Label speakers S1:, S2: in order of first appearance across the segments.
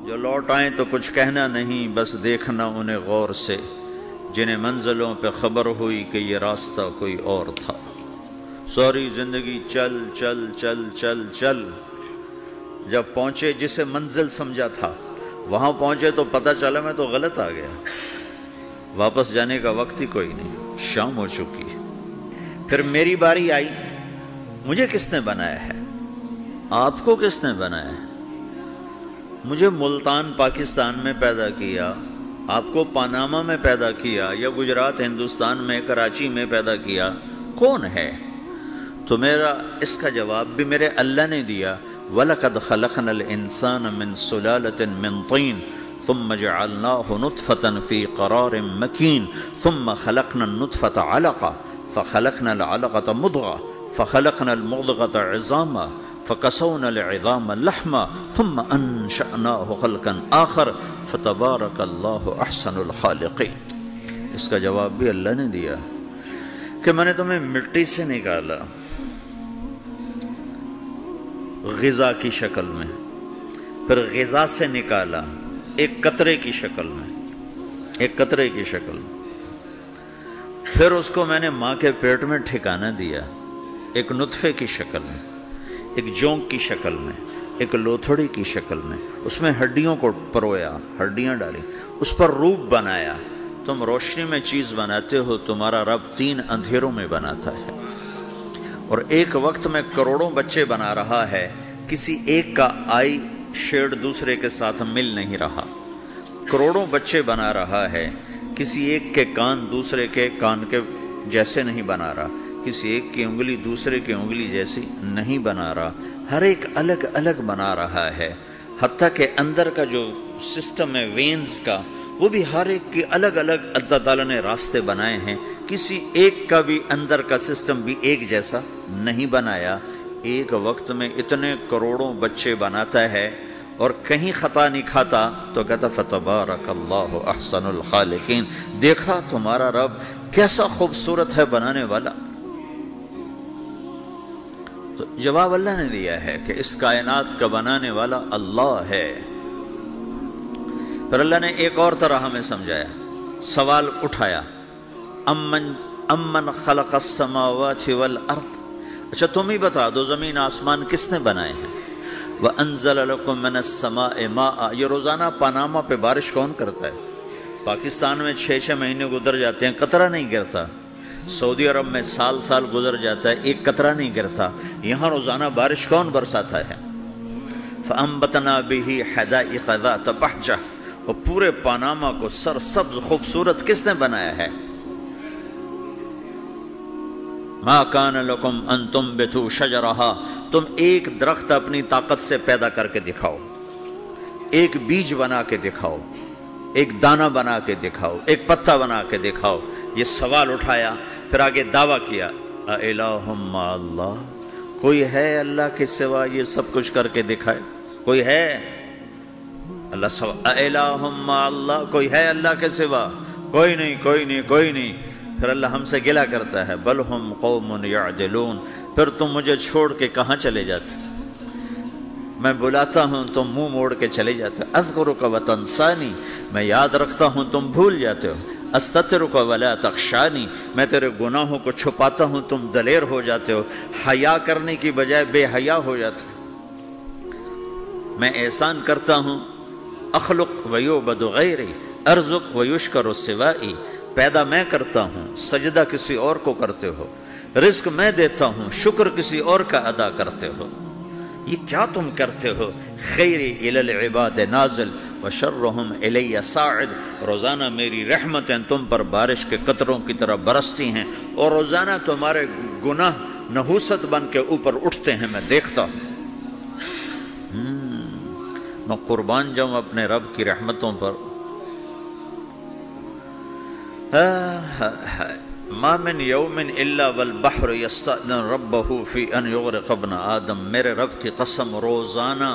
S1: جو لوٹ آئیں تو کچھ کہنا نہیں، بس دیکھنا انہیں غور سے، جنہیں منزلوں پہ خبر ہوئی کہ یہ راستہ کوئی اور تھا۔ ساری زندگی چل چل چل چل چل، جب پہنچے جسے منزل سمجھا تھا وہاں پہنچے تو پتہ چلا میں تو غلط آ گیا، واپس جانے کا وقت ہی کوئی نہیں، شام ہو چکی۔ پھر میری باری آئی، مجھے کس نے بنایا ہے؟ آپ کو کس نے بنایا ہے؟ مجھے ملتان پاکستان میں پیدا کیا، آپ کو پاناما میں پیدا کیا، یا گجرات ہندوستان میں کراچی میں پیدا کیا، کون ہے؟ تو میرا اس کا جواب بھی میرے اللہ نے دیا، وَلَقَدْ خَلَقْنَا الْإِنسَانَ مِنْ سُلَالَةٍ مِنْ طِينٍ ثُمَّ جَعَلْنَاهُ نُطْفَةً فِي قَرَارٍ مَكِينٍ ثُمَّ خَلَقْنَا النُّطْفَةَ عَلَقَةً فَخَلَقْنَا الْعَلَقَةَ مُضْغَةً فَخَلَقْنَا الْمُضْغَةَ عِظَامًا فَكَسَوْنَا الْعِظَامَ لَحْمًا ثُمَّ أَنشَأْنَاهُ خَلْقًا آخَرَ فَتَبَارَكَ اللَّهُ أَحْسَنُ الْخَالِقِينَ۔ اس کا جواب بھی اللہ نے دیا کہ میں نے تمہیں مٹی سے نکالا غذا کی شکل میں، پھر غذا سے نکالا ایک قطرے کی شکل میں، ایک قطرے کی شکل میں، پھر اس کو میں نے ماں کے پیٹ میں ٹھکانہ دیا ایک نطفے کی شکل میں، ایک جونک کی شکل میں، ایک لوتھڑی کی شکل میں، اس میں ہڈیوں کو پرویا، ہڈیاں ڈالی، اس پر روپ بنایا۔ تم روشنی میں چیز بناتے ہو، تمہارا رب 3 اندھیروں میں بناتا ہے، اور ایک وقت میں کروڑوں بچے بنا رہا ہے، کسی ایک کا آئی شیڈ دوسرے کے ساتھ مل نہیں رہا، کروڑوں بچے بنا رہا ہے، کسی ایک کے کان دوسرے کے کان کے جیسے نہیں بنا رہا، کسی ایک کی انگلی دوسرے کی انگلی جیسی نہیں بنا رہا، ہر ایک الگ الگ بنا رہا ہے، حتیٰ کہ اندر کا جو سسٹم ہے وینز کا، وہ بھی ہر ایک کی الگ الگ اللہ تعالیٰ نے راستے بنائے ہیں، کسی ایک کا بھی اندر کا سسٹم بھی ایک جیسا نہیں بنایا۔ ایک وقت میں اتنے کروڑوں بچے بناتا ہے اور کہیں خطا نہیں کھاتا، تو کہتا فتبارک اللہ احسن الخالقین، دیکھا تمہارا رب کیسا خوبصورت ہے بنانے والا۔ تو جواب اللہ نے دیا ہے کہ اس کائنات کا بنانے والا اللہ ہے۔ پھر اللہ نے ایک اور طرح ہمیں سمجھایا، سوال اٹھایا، امن خلق السماوات والارض، اچھا تم ہی بتا دو زمین آسمان کس نے بنائے ہیں؟ وَأَنزَلَ لَكُم مِّنَ السَّمَاءِ مَاءً، یہ روزانہ پاناما پہ بارش کون کرتا ہے؟ پاکستان میں 6 مہینے گزر جاتے ہیں، قطرہ نہیں گرتا، سعودی عرب میں سال سال گزر جاتا ہے، ایک قطرہ نہیں گرتا، یہاں روزانہ بارش کون برساتا ہے؟ فَأَنبَتْنَا بِهِ حَدَائِقَ ذَاتَ بَهْجَةٍ، اور پورے پاناما کو سرسبز خوبصورت کس نے بنایا ہے؟ مَا كَانَ لَكُمْ أَن تُنبِتُوا شَجَرَهَا، تم ایک درخت اپنی طاقت سے پیدا کر کے دکھاؤ، ایک بیج بنا کے دکھاؤ، ایک دانہ بنا کے دکھاؤ، ایک پتا بنا کے دکھاؤ۔ یہ سوال اٹھایا، پھر آگے دعویٰ کیا، اَإِلَٰهٌ مَّعَ اللَّهِ، کوئی ہے اللہ کے سوا یہ سب کچھ کر کے دکھائے؟ کوئی ہے؟ اللہ سوال، اَإِلَٰهٌ مَّعَ اللَّهِ، کوئی ہے اللہ کے سوا؟ کوئی نہیں، کوئی نہیں، کوئی نہیں۔ پھر اللہ ہم سے گلہ کرتا ہے، بل ہم قوم یعدلون، پھر تم مجھے چھوڑ کے کہاں چلے جاتے؟ میں بلاتا ہوں تم منہ موڑ کے چلے جاتے ہو، اذکرک وتنسانی، میں یاد رکھتا ہوں تم بھول جاتے ہو، استترک ولا تخشانی، میں تیرے گناہوں کو چھپاتا ہوں تم دلیر ہو جاتے ہو، حیا کرنے کی بجائے بے حیا ہو جاتے ہو۔ میں احسان کرتا ہوں، اخلق ویعبد غیری، ارزق ویشکر سوائی، پیدا میں کرتا ہوں، سجدہ کسی اور کو کرتے ہو، رزق میں دیتا ہوں، شکر کسی اور کا ادا کرتے ہو، یہ کیا تم کرتے ہو؟ خیری الی العباد نازل وشرہم الی صاعد، روزانہ میری رحمتیں تم پر بارش کے قطروں کی طرح برستی ہیں، اور روزانہ تمہارے گناہ نحوست بن کے اوپر اٹھتے ہیں، میں دیکھتا ہوں۔ میں قربان جاؤں اپنے رب کی رحمتوں پر۔ ما من یوم الا والبحر یستأذن ربہ فی ان یغرق ابن آدم، میرے رب کی قسم روزانہ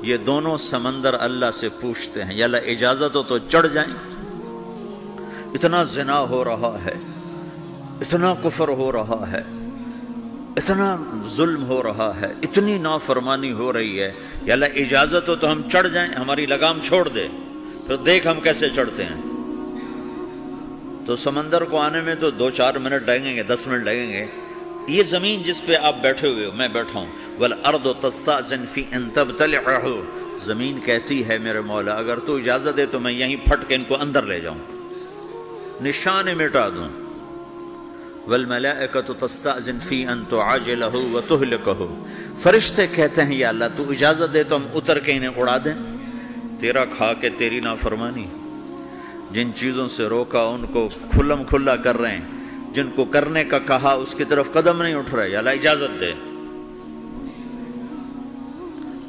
S1: یہ دونوں سمندر اللہ سے پوچھتے ہیں، یا اللہ اجازت ہو تو چڑھ جائیں، اتنا زنا ہو رہا ہے، اتنا کفر ہو رہا ہے، اتنا ظلم ہو رہا ہے، اتنی نافرمانی ہو رہی ہے، یا اللہ اجازت ہو تو ہم چڑھ جائیں، ہماری لگام چھوڑ دے، پھر دیکھ ہم کیسے چڑھتے ہیں۔ تو سمندر کو آنے میں تو 2-4 منٹ لگیں گے، 10 منٹ لگیں گے۔ یہ زمین جس پہ آپ بیٹھے ہوئے ہو، میں بیٹھا ہوں، والارض تستأذن فی ان تبتلعہ، زمین کہتی ہے میرے مولا اگر تو اجازت دے تو میں یہیں پھٹ کے ان کو اندر لے جاؤں، نشان مٹا دوں۔ والملائکۃ تستأذن فی ان تعاجلہ وتہلکہ، فرشتے کہتے ہیں یا اللہ تو اجازت دے تو ہم اتر کے انہیں اڑا دیں، تیرا کھا کے تیری نافرمانی۔ جن چیزوں سے روکا ان کو کھلم کھلا کر رہے ہیں، جن کو کرنے کا کہا اس کی طرف قدم نہیں اٹھ رہے، یا اللہ اجازت دے۔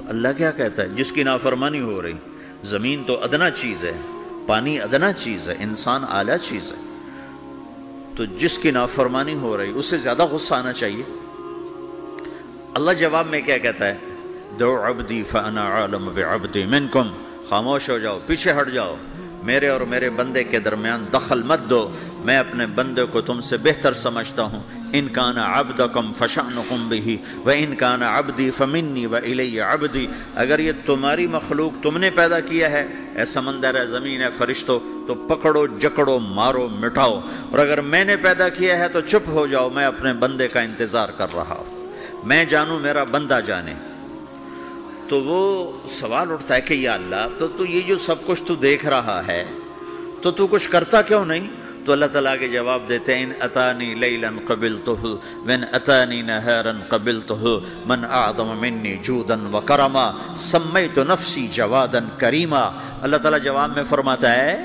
S1: اللہ کیا کہتا ہے؟ جس کی نافرمانی ہو رہی، زمین تو ادنا چیز ہے، پانی ادنا چیز ہے، انسان اعلیٰ چیز ہے، تو جس کی نافرمانی ہو رہی اس سے زیادہ غصہ آنا چاہیے۔ اللہ جواب میں کیا کہتا ہے؟ دعو عبدی فانا عالم بعبدی منکم، خاموش ہو جاؤ، پیچھے ہٹ جاؤ، میرے اور میرے بندے کے درمیان دخل مت دو، میں اپنے بندے کو تم سے بہتر سمجھتا ہوں۔ ان کان عبدکم فشأنکم بہ وان کان عبدی فمنی والی عبدی، اگر یہ تمہاری مخلوق تم نے پیدا کیا ہے، اے سمندر ہے، زمین ہے، فرشتوں، تو پکڑو جکڑو مارو مٹاؤ، اور اگر میں نے پیدا کیا ہے تو چپ ہو جاؤ، میں اپنے بندے کا انتظار کر رہا ہوں، میں جانوں میرا بندہ جانے۔ تو وہ سوال اٹھتا ہے کہ یا اللہ تو یہ جو سب کچھ تو دیکھ رہا ہے تو کچھ کرتا کیوں نہیں؟ تو اللہ تعالیٰ کے جواب دیتے ہیں ان اتانی لیلا قبلتہ وان اتانی نہارا قبلتہ من اعظم منی جودا وکرما سمیت نفسی جوادا کریما۔ اللہ تعالیٰ جواب میں فرماتا ہے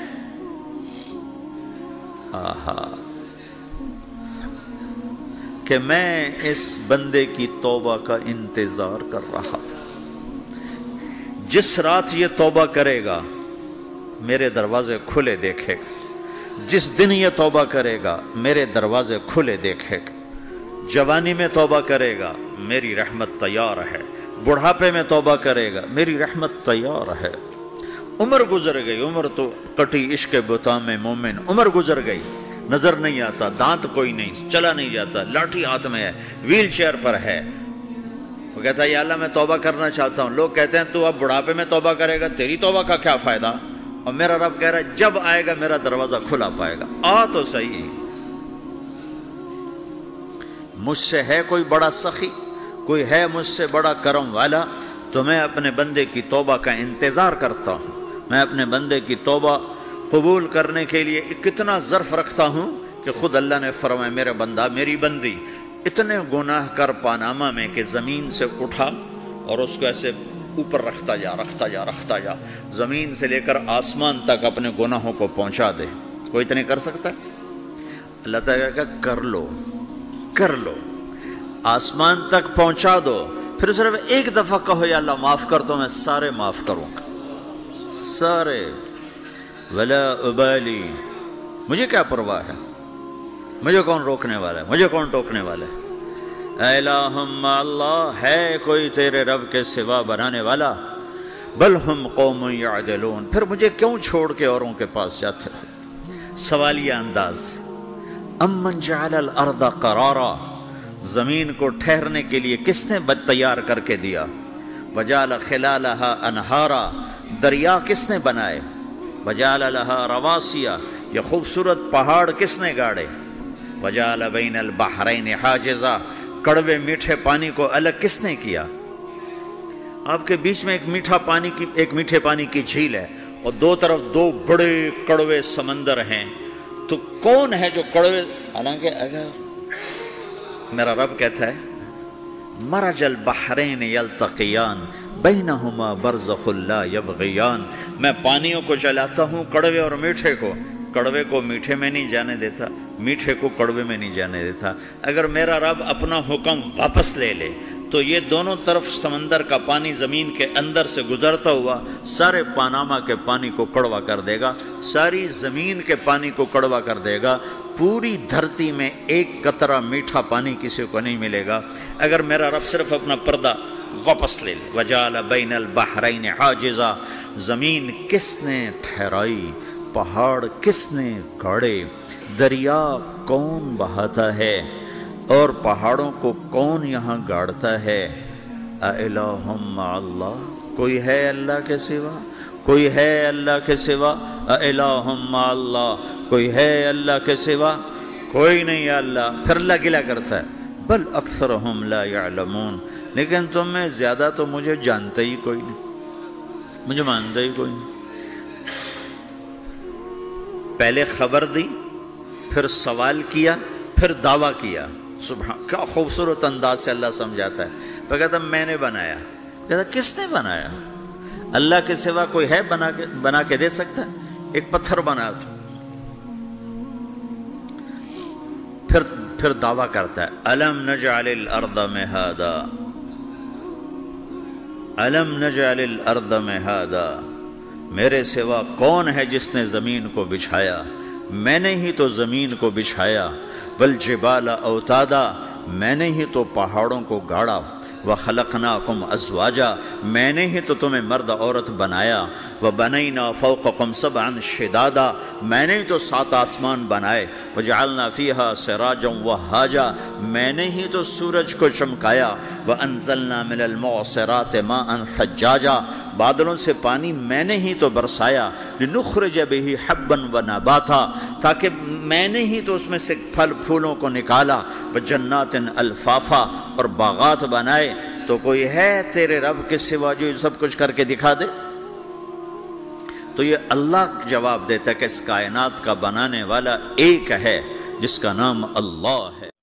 S1: کہ میں اس بندے کی توبہ کا انتظار کر رہا ہوں، جس رات یہ توبہ کرے گا میرے دروازے کھلے دیکھے گا، جس دن یہ توبہ کرے گا میرے دروازے کھلے دیکھے گا، جوانی میں توبہ کرے گا میری رحمت تیار ہے، بڑھاپے میں توبہ کرے گا میری رحمت تیار ہے۔ عمر گزر گئی، عمر تو کٹی عشق بتا میں مومن، عمر گزر گئی، نظر نہیں آتا، دانت کوئی نہیں، چلا نہیں جاتا، لاٹھی ہاتھ میں ہے، ویل چیئر پر ہے، وہ کہتا ہے یا اللہ میں توبہ کرنا چاہتا ہوں۔ لوگ کہتے ہیں تو اب بڑھاپے میں توبہ کرے گا، تیری توبہ کا کیا فائدہ؟ اور میرا رب کہہ رہا ہے جب آئے گا میرا دروازہ کھلا پائے گا، آ تو صحیح۔ مجھ سے ہے کوئی بڑا سخی، کوئی ہے مجھ سے بڑا کرم والا، تو میں اپنے بندے کی توبہ کا انتظار کرتا ہوں، میں اپنے بندے کی توبہ قبول کرنے کے لیے کتنا ظرف رکھتا ہوں کہ خود اللہ نے فرمایا میرا بندہ میری بندی اتنے گناہ کر پاناما میں کہ زمین سے اٹھا اور اس کو ایسے اوپر رکھتا جا، زمین سے لے کر آسمان تک اپنے گناہوں کو پہنچا دے۔ کوئی اتنے کر سکتا ہے؟ اللہ تعالیٰ کا کر لو، آسمان تک پہنچا دو، پھر صرف ایک دفعہ کہو یا اللہ معاف کر دو، میں سارے معاف کروں گا، سارے، ولا ابالی، مجھے کیا پرواہ ہے، مجھے کون روکنے والا ہے، مجھے کون ٹوکنے والا ہے۔ اے الہم اللہ، ہے کوئی تیرے رب کے سوا بنانے والا؟ بل ہم قوم یعدلون، پھر مجھے کیوں چھوڑ کے اوروں کے پاس جاتے ہو؟ سوالیہ انداز۔ امن جعل الارض قرارا، زمین کو ٹھہرنے کے لیے کس نے تیار کر کے دیا؟ وجعل خلالہا انہارا، دریا کس نے بنائے؟ وجعل لہا رواسیا، یہ خوبصورت پہاڑ کس نے گاڑے؟ وجعل بین البحرین حاجزا، کڑوے میٹھے پانی کو الگ کس نے کیا؟ آپ کے بیچ میں ایک میٹھے پانی کی جھیل ہے اور دو طرف دو بڑے کڑوے سمندر ہیں، تو کون ہے جو کڑوے؟ حالانکہ اگر میرا رب کہتا ہے مرج البحرین یلتقیان بینہما برزخ لا یبغیان، میں پانیوں کو چلاتا ہوں، کڑوے اور میٹھے کو، کڑوے کو میٹھے میں نہیں جانے دیتا، میٹھے کو کڑوے میں نہیں جانے دیتا۔ اگر میرا رب اپنا حکم واپس لے لے تو یہ دونوں طرف سمندر کا پانی زمین کے اندر سے گزرتا ہوا سارے پاناما کے پانی کو کڑوا کر دے گا، ساری زمین کے پانی کو کڑوا کر دے گا، پوری دھرتی میں ایک قطرہ میٹھا پانی کسی کو نہیں ملے گا اگر میرا رب صرف اپنا پردہ واپس لے لے۔ وجعل بین البحرین حاجزا، زمین کس نے ٹھہرائی، پہاڑ کس نے گاڑے، دریا کون بہاتا ہے؟ اور پہاڑوں کو کون یہاں گاڑتا ہے؟ اِلَٰهٌ مَّعَ اللَّهِ، کوئی ہے اللہ کے سوا؟ کوئی ہے اللہ کے سوا؟ اِلَٰهٌ مَّعَ اللَّهِ، کوئی ہے اللہ کے سوا؟ کوئی نہیں ہے اللہ۔ پھر اللہ گلہ کرتا ہے بل اکثرہم لا یعلمون، لیکن تم میں زیادہ تو مجھے جانتا ہی کوئی نہیں، مجھے مانتا ہی کوئی نہیں۔ پہلے خبر دی، پھر سوال کیا، پھر دعویٰ کیا۔ سبحان، کیا خوبصورت انداز سے اللہ سمجھاتا ہے۔ پھر کہتا میں نے بنایا۔ کہتا کس نے بنایا؟ اللہ کے سوا کوئی ہے بنا کے دے سکتا ہے؟ ایک پتھر بنا تو پھر دعویٰ کرتا ہے الم نجعل الارض مہادا، الم نجعل الارض مہادا، میرے سوا کون ہے جس نے زمین کو بچھایا؟ میں نے ہی تو زمین کو بچھایا۔ والجبال اوتادا، میں نے ہی تو پہاڑوں کو گاڑا۔ وخلقناکم ازواجا، میں نے ہی تو تمہیں مرد عورت بنایا۔ وبنینا فوقکم سبعا شدادا، میں نے ہی تو 7 آسمان بنائے۔ وجعلنا فیہا سراجا وہاجا، میں نے ہی تو سورج کو چمکایا۔ وانزلنا من المعصرات ماء ثجاجا، بادلوں سے پانی میں نے ہی تو برسایا۔ لنخرج به حبا ونباتا، تاکہ میں نے ہی تو اس میں سے پھل پھولوں کو نکالا۔ وجنات الفافا، اور باغات بنائے۔ تو کوئی ہے تیرے رب کے سوا جو سب کچھ کر کے دکھا دے؟ تو یہ اللہ جواب دیتا ہے کہ اس کائنات کا بنانے والا ایک ہے جس کا نام اللہ ہے۔